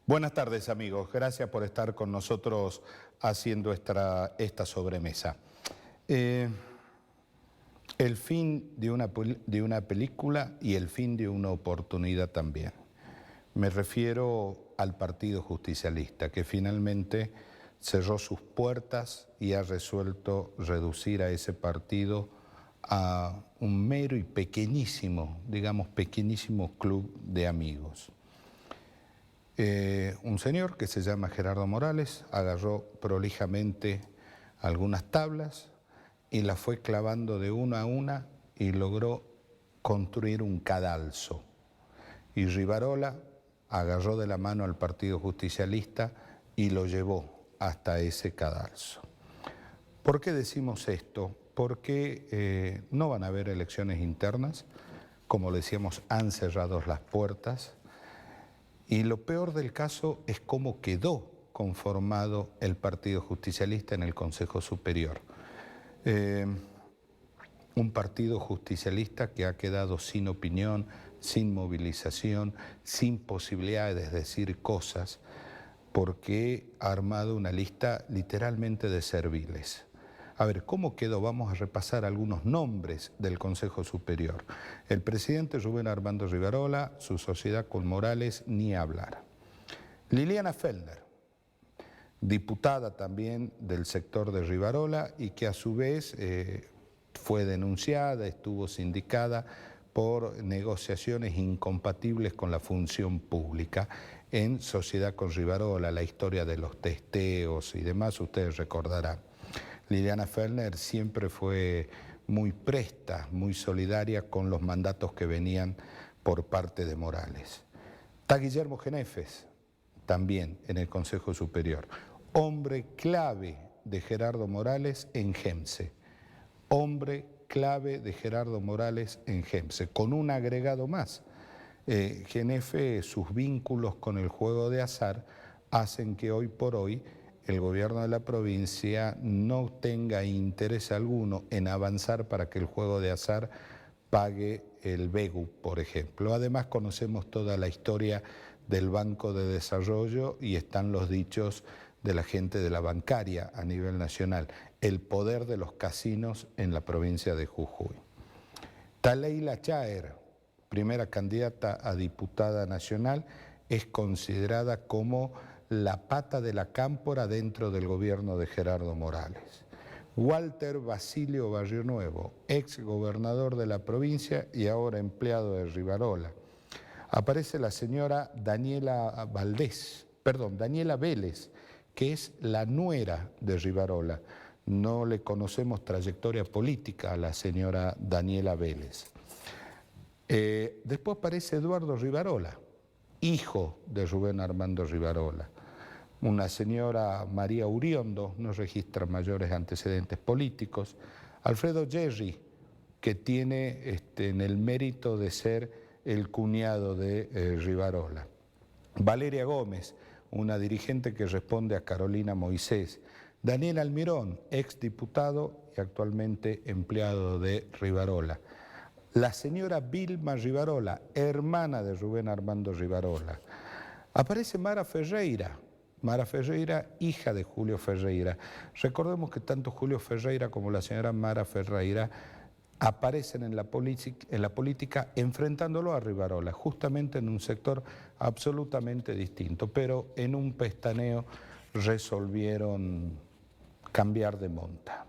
Buenas tardes, amigos. Gracias por estar con nosotros haciendo esta sobremesa. El fin de una película y el fin de una oportunidad también. Me refiero al Partido Justicialista, que finalmente cerró sus puertas y ha resuelto reducir a ese partido a un mero y pequeñísimo, digamos, pequeñísimo club de amigos. Un señor que se llama Gerardo Morales agarró prolijamente algunas tablas y las fue clavando de una a una y logró construir un cadalso. Y Rivarola agarró de la mano al Partido Justicialista y lo llevó hasta ese cadalso. ¿Por qué decimos esto? Porque no van a haber elecciones internas, como decíamos, han cerrado las puertas. Y lo peor del caso es cómo quedó conformado el Partido Justicialista en el Consejo Superior. Un partido justicialista que ha quedado sin opinión, sin movilización, sin posibilidades de decir cosas, porque ha armado una lista literalmente de serviles. A ver, ¿cómo quedó? Vamos a repasar algunos nombres del Consejo Superior. El presidente Rubén Armando Rivarola, su sociedad con Morales, ni hablar. Liliana Fellner, diputada también del sector de Rivarola y que a su vez fue denunciada, estuvo sindicada por negociaciones incompatibles con la función pública en sociedad con Rivarola, la historia de los testeos y demás, ustedes recordarán. Liliana Fellner siempre fue muy presta, muy solidaria con los mandatos que venían por parte de Morales. Está Guillermo Genefes, también en el Consejo Superior, hombre clave de Gerardo Morales en GEMSE, hombre clave de Gerardo Morales en GEMSE, con un agregado más. Genefe, sus vínculos con el juego de azar hacen que hoy por hoy el gobierno de la provincia no tenga interés alguno en avanzar para que el juego de azar pague el BEGU, por ejemplo. Además, conocemos toda la historia del Banco de Desarrollo y están los dichos de la gente de la bancaria a nivel nacional, el poder de los casinos en la provincia de Jujuy. Leila Chaer, primera candidata a diputada nacional, es considerada como la pata de la cámpora dentro del gobierno de Gerardo Morales. Walter Basilio Barrionuevo, ex gobernador de la provincia y ahora empleado de Rivarola. Aparece la señora Daniela Vélez, que es la nuera de Rivarola. No le conocemos trayectoria política a la señora Daniela Vélez. Después aparece Eduardo Rivarola, hijo de Rubén Armando Rivarola. Una señora María Uriondo, no registra mayores antecedentes políticos. Alfredo Gerri, que tiene en el mérito de ser el cuñado de Rivarola. Valeria Gómez, una dirigente que responde a Carolina Moisés. Daniel Almirón, exdiputado y actualmente empleado de Rivarola. La señora Vilma Rivarola, hermana de Rubén Armando Rivarola. Aparece Mara Ferreira, hija de Julio Ferreira. Recordemos que tanto Julio Ferreira como la señora Mara Ferreira aparecen en la política enfrentándolo a Rivarola, justamente en un sector absolutamente distinto, pero en un pestaneo resolvieron cambiar de monta.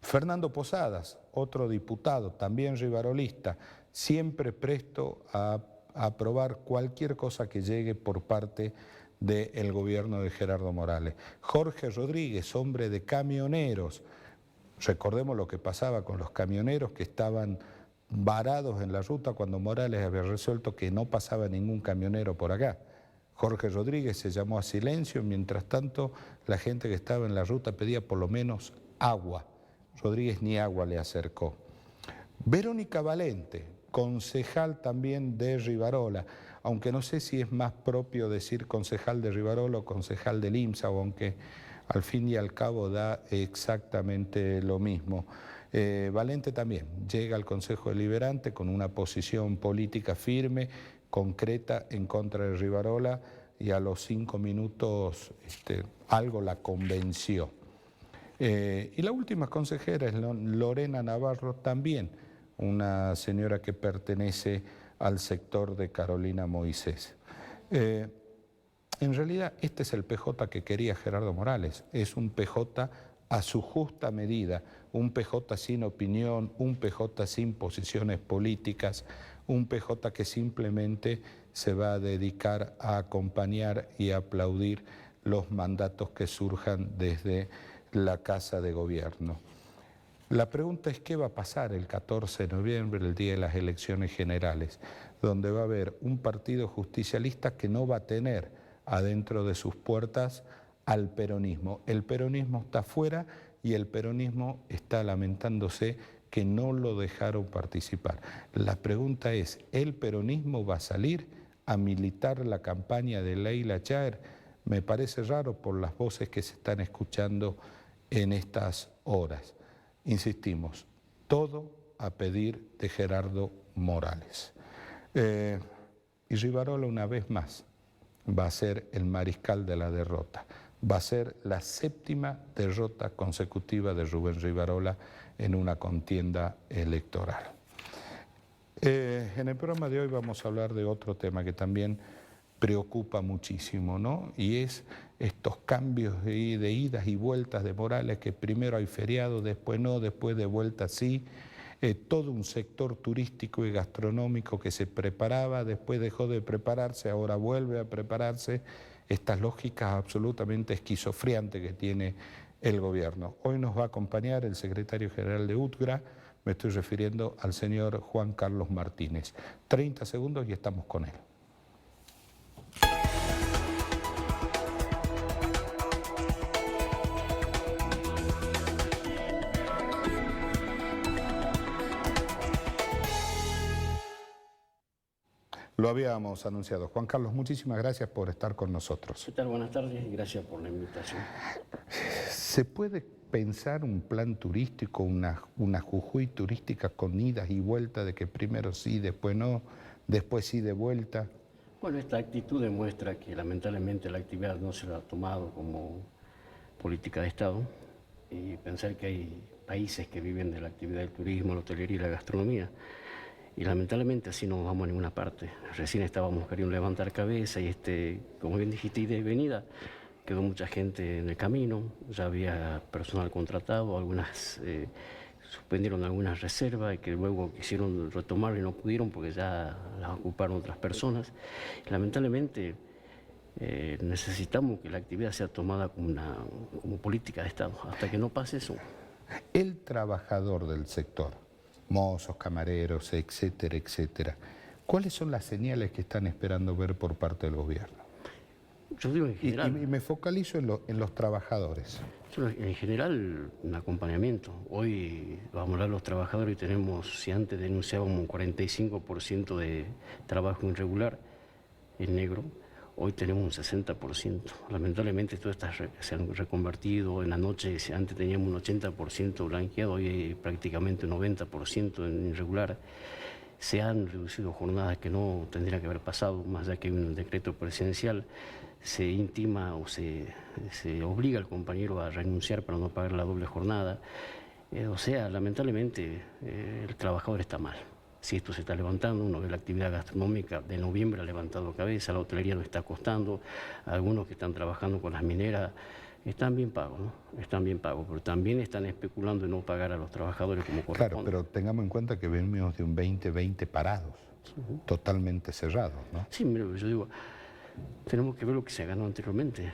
Fernando Posadas, otro diputado, también rivarolista, siempre presto a aprobar cualquier cosa que llegue por parte del gobierno de Gerardo Morales. Jorge Rodríguez, hombre de camioneros. Recordemos lo que pasaba con los camioneros que estaban varados en la ruta cuando Morales había resuelto que no pasaba ningún camionero por acá. Jorge Rodríguez se llamó a silencio, mientras tanto la gente que estaba en la ruta pedía por lo menos agua. Rodríguez ni agua le acercó. Verónica Valente, concejal también de Rivarola, aunque no sé si es más propio decir concejal de Rivarola o concejal del IMSA, o aunque al fin y al cabo da exactamente lo mismo. Valente también llega al Consejo Deliberante con una posición política firme, concreta en contra de Rivarola y a los 5 minutos algo la convenció. Y la última consejera es Lorena Navarro, también una señora que pertenece al sector de Carolina Moisés. En realidad este es el PJ que quería Gerardo Morales, es un PJ a su justa medida, un PJ sin opinión, un PJ sin posiciones políticas, un PJ que simplemente se va a dedicar a acompañar y a aplaudir los mandatos que surjan desde la Casa de Gobierno. La pregunta es qué va a pasar el 14 de noviembre, el día de las elecciones generales, donde va a haber un partido justicialista que no va a tener adentro de sus puertas al peronismo. El peronismo está afuera y el peronismo está lamentándose que no lo dejaron participar. La pregunta es, ¿el peronismo va a salir a militar la campaña de Leila Chaer? Me parece raro por las voces que se están escuchando en estas horas. Insistimos, todo a pedir de Gerardo Morales. Y Rivarola una vez más va a ser el mariscal de la derrota. Va a ser la 7ª derrota consecutiva de Rubén Rivarola en una contienda electoral. En el programa de hoy vamos a hablar de otro tema que también preocupa muchísimo, ¿no? Y es estos cambios de idas y vueltas de Morales, que primero hay feriado, después no, después de vuelta sí. Todo un sector turístico y gastronómico que se preparaba, después dejó de prepararse, ahora vuelve a prepararse. Estas lógicas absolutamente esquizofrénicas que tiene el gobierno. Hoy nos va a acompañar el secretario general de UTGRA, me estoy refiriendo al señor Juan Carlos Martínez. 30 segundos y estamos con él. Lo habíamos anunciado. Juan Carlos, muchísimas gracias por estar con nosotros. ¿Qué tal? Buenas tardes y gracias por la invitación. ¿Se puede pensar un plan turístico, una Jujuy turística con idas y vueltas de que primero sí, después no, después sí de vuelta? Bueno, esta actitud demuestra que lamentablemente la actividad no se la ha tomado como política de Estado y pensar que hay países que viven de la actividad del turismo, la hotelería y la gastronomía. Y lamentablemente así no vamos a ninguna parte. Recién estábamos queriendo levantar cabeza y como bien dijiste, ida y venida, quedó mucha gente en el camino, ya había personal contratado, algunas suspendieron algunas reservas y que luego quisieron retomar y no pudieron porque ya las ocuparon otras personas. Lamentablemente necesitamos que la actividad sea tomada como política de Estado. Hasta que no pase eso. El trabajador del sector, mozos, camareros, etcétera, etcétera, ¿cuáles son las señales que están esperando ver por parte del gobierno? Yo digo en general. Y me focalizo en los trabajadores. En general, un acompañamiento. Hoy vamos a hablar de los trabajadores y tenemos, si antes denunciábamos un 45% de trabajo irregular en negro, hoy tenemos un 60%. Lamentablemente todas estas se han reconvertido. En la noche, si antes teníamos un 80% blanqueado, hoy hay prácticamente un 90% en irregular. Se han reducido jornadas que no tendrían que haber pasado, más allá que hay un decreto presidencial. Se intima o se obliga al compañero a renunciar para no pagar la doble jornada. O sea, lamentablemente el trabajador está mal. Si esto se está levantando, uno ve la actividad gastronómica de noviembre ha levantado cabeza, la hotelería no está costando, algunos que están trabajando con las mineras están bien pagos, ¿no? Están bien pagos, pero también están especulando en no pagar a los trabajadores como corresponde. Claro, pero tengamos en cuenta que venimos de un 2020 parados, totalmente cerrados, ¿no? Sí, mira, yo digo, tenemos que ver lo que se ganó anteriormente.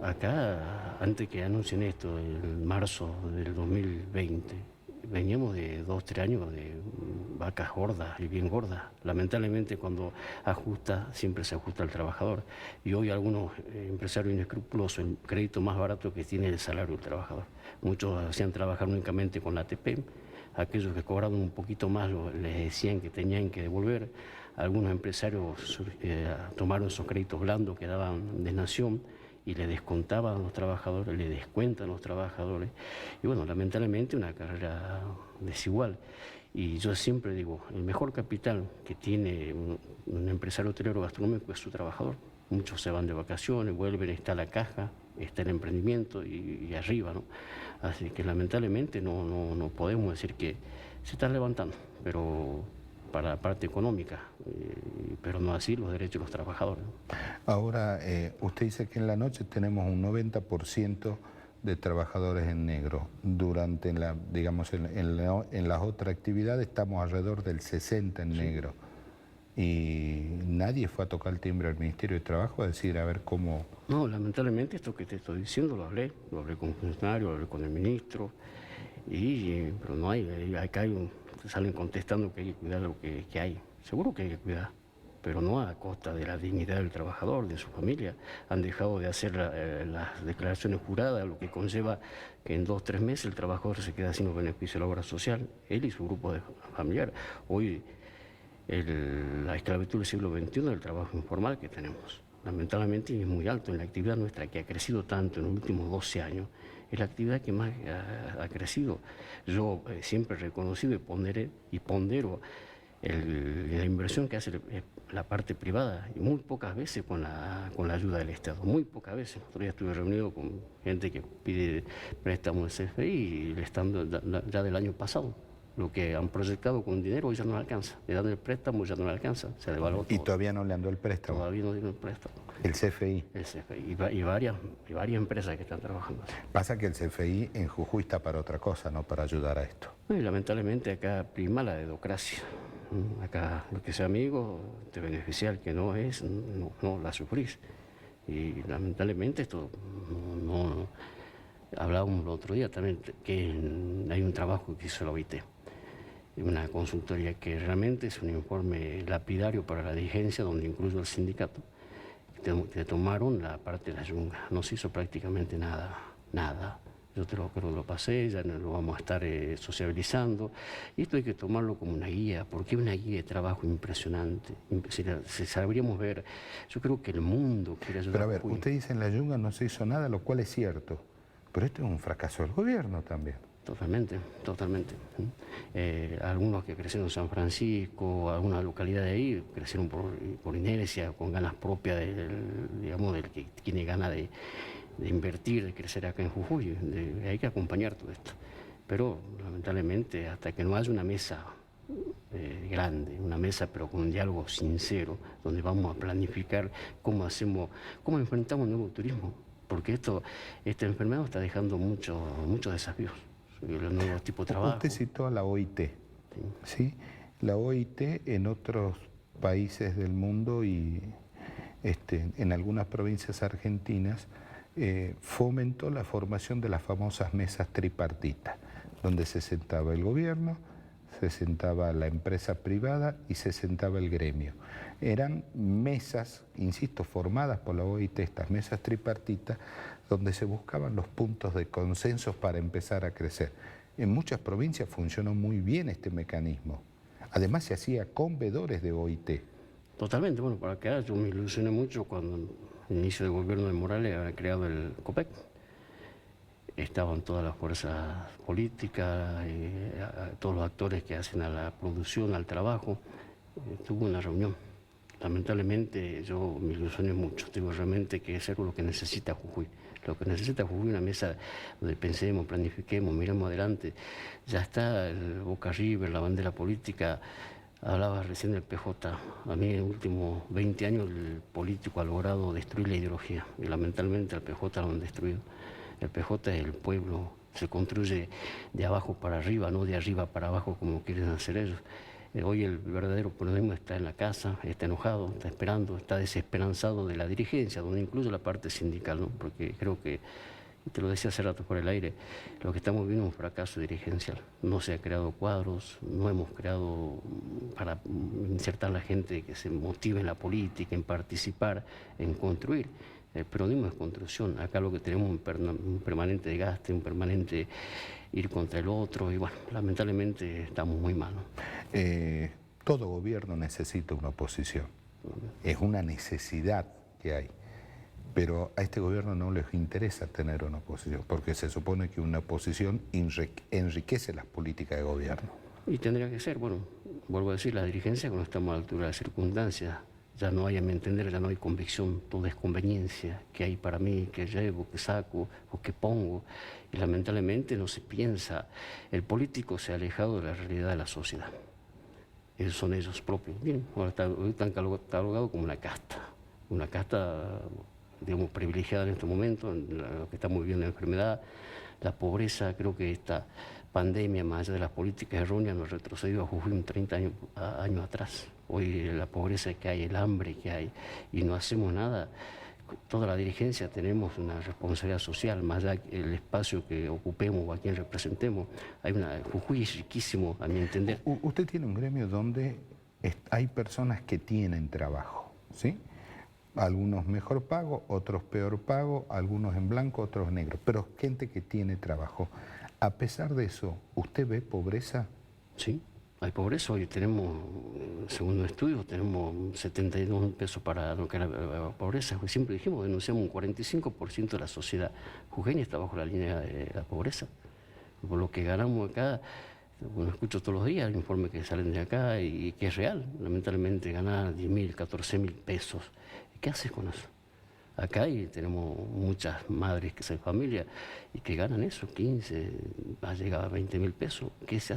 Acá, antes que anuncien esto, en marzo del 2020, veníamos de 2 o 3 años de vacas gordas y bien gordas. Lamentablemente cuando ajusta, siempre se ajusta al trabajador. Y hoy algunos empresarios inescrupulosos, el crédito más barato que tiene el salario del trabajador. Muchos hacían trabajar únicamente con la ATP. Aquellos que cobraban un poquito más les decían que tenían que devolver. Algunos empresarios tomaron esos créditos blandos que daban de nación y le descontaban a los trabajadores, le descuentan a los trabajadores. Y bueno, lamentablemente una carrera desigual. Y yo siempre digo, el mejor capital que tiene un empresario hotelero gastronómico es su trabajador. Muchos se van de vacaciones, vuelven, está la caja, está el emprendimiento y arriba, ¿no? Así que lamentablemente no podemos decir que se está levantando, pero para la parte económica, pero no así los derechos de los trabajadores, ¿no? Ahora, usted dice que en la noche tenemos un 90% de trabajadores en negro. Durante, en las otras actividades estamos alrededor del 60% en negro. Y nadie fue a tocar el timbre al Ministerio de Trabajo a decir, a ver cómo... No, lamentablemente esto que te estoy diciendo lo hablé con el funcionario, lo hablé con el ministro, pero no hay, acá salen contestando que hay que cuidar lo que hay. Seguro que hay que cuidar, pero no a costa de la dignidad del trabajador, de su familia. Han dejado de hacer las declaraciones juradas, lo que conlleva que en 2 o 3 meses el trabajador se queda sin los beneficios de la obra social, él y su grupo familiar. Hoy la esclavitud del siglo XXI del trabajo informal que tenemos. Lamentablemente es muy alto en la actividad nuestra, que ha crecido tanto en los últimos 12 años, es la actividad que más ha crecido. Yo siempre he reconocido y pondero la inversión que hace la parte privada, y muy pocas veces con la ayuda del Estado, muy pocas veces. Otro día estuve reunido con gente que pide préstamos del CFI y le están ya del año pasado. Lo que han proyectado con dinero hoy ya no le alcanza. Le dan el préstamo, ya no le alcanza. Se le va todo. ¿Y todavía no le andó el préstamo? Todavía no dieron el préstamo. ¿El CFI? El CFI y varias empresas que están trabajando así. Pasa que el CFI en Jujuy está para otra cosa, no para ayudar a esto. Y lamentablemente acá prima la dedocracia. Acá lo que sea amigo te beneficia, el que no es, no la sufrís. Y lamentablemente esto no. Hablábamos el otro día también que hay un trabajo que hizo la OIT. Una consultoría que realmente es un informe lapidario para la dirigencia, donde incluso el sindicato, que tomaron la parte de la yunga. No se hizo prácticamente nada. Yo creo que lo pasé, ya lo vamos a estar sociabilizando. Y esto hay que tomarlo como una guía, porque es una guía de trabajo impresionante. Si sabríamos ver, yo creo que el mundo quiere ayudar. Pero a ver, usted dice en la yunga no se hizo nada, lo cual es cierto. Pero esto es un fracaso del gobierno también. Totalmente. Algunos que crecieron en San Francisco, algunas localidades de ahí, crecieron por inercia, con ganas propias del que tiene ganas de invertir, de crecer acá en Jujuy. Hay que acompañar todo esto. Pero lamentablemente, hasta que no haya una mesa grande, una mesa pero con un diálogo sincero, donde vamos a planificar cómo enfrentamos un nuevo turismo. Porque esta enfermedad está dejando muchos desafíos. Los nuevos tipos de trabajo. Usted citó a la OIT. ¿Sí? La OIT en otros países del mundo y en algunas provincias argentinas fomentó la formación de las famosas mesas tripartitas, donde se sentaba el gobierno, se sentaba la empresa privada y se sentaba el gremio. Eran mesas, insisto, formadas por la OIT, estas mesas tripartitas, donde se buscaban los puntos de consenso para empezar a crecer. En muchas provincias funcionó muy bien este mecanismo. Además se hacía con veedores de OIT. Totalmente, bueno, para acá yo me ilusioné mucho cuando el inicio del gobierno de Morales había creado el COPEC. Estaban todas las fuerzas políticas, todos los actores que hacen a la producción, al trabajo. Tuvo una reunión. Lamentablemente yo me ilusioné mucho. Digo realmente que es algo lo que necesita Jujuy. Lo que necesita Jujuy, una mesa donde pensemos, planifiquemos, miremos adelante. Ya está el Boca River, la bandera política. Hablaba recién del PJ. A mí en los últimos 20 años el político ha logrado destruir la ideología. Y lamentablemente al PJ lo han destruido. El PJ es el pueblo, se construye de abajo para arriba, no de arriba para abajo como quieren hacer ellos. Hoy el verdadero peronismo está en la casa, está enojado, está esperando, está desesperanzado de la dirigencia, donde incluye la parte sindical, ¿no? Porque creo que, te lo decía hace rato por el aire, lo que estamos viendo es un fracaso dirigencial. No se han creado cuadros, no hemos creado para insertar a la gente que se motive en la política, en participar, en construir. El peronismo es construcción. Acá lo que tenemos es un permanente desgaste, un permanente ir contra el otro, y bueno, lamentablemente estamos muy mal, ¿no? Todo gobierno necesita una oposición. Es una necesidad que hay. Pero a este gobierno no les interesa tener una oposición, porque se supone que una oposición enriquece las políticas de gobierno. Y tendría que ser, bueno, vuelvo a decir, la dirigencia cuando estamos a la altura de las circunstancias, ya no hay, a mi entender, ya no hay convicción, todo es conveniencia, que hay para mí, que llevo, que saco o que pongo, y lamentablemente no se piensa, el político se ha alejado de la realidad de la sociedad, esos son ellos propios. Bien, ahora están catalogados como una casta, digamos, privilegiada en este momento, en lo que estamos viviendo la enfermedad, la pobreza. Creo que esta pandemia, más allá de las políticas erróneas, nos retrocedió a Jujuy 30 años atrás. Hoy la pobreza que hay, el hambre que hay, y no hacemos nada. Toda la dirigencia tenemos una responsabilidad social, más allá del espacio que ocupemos o a quien representemos. Jujuy es riquísimo, a mi entender. Usted tiene un gremio donde hay personas que tienen trabajo, ¿sí? Algunos mejor pago, otros peor pago, algunos en blanco, otros en negro, pero gente que tiene trabajo. A pesar de eso, ¿usted ve pobreza? Sí, hay pobreza. Hoy tenemos, según los estudios, tenemos 72 pesos para lo que era la pobreza. Siempre dijimos, denunciamos un 45% de la sociedad jujeña está bajo la línea de la pobreza. Por lo que ganamos acá, bueno, escucho todos los días informes que salen de acá y que es real. Lamentablemente ganar 10.000, 14.000 pesos. ¿Qué haces con eso? Acá tenemos muchas madres que son familia y que ganan eso, 15, va a llegar a 20.000 pesos. ¿Qué se hace?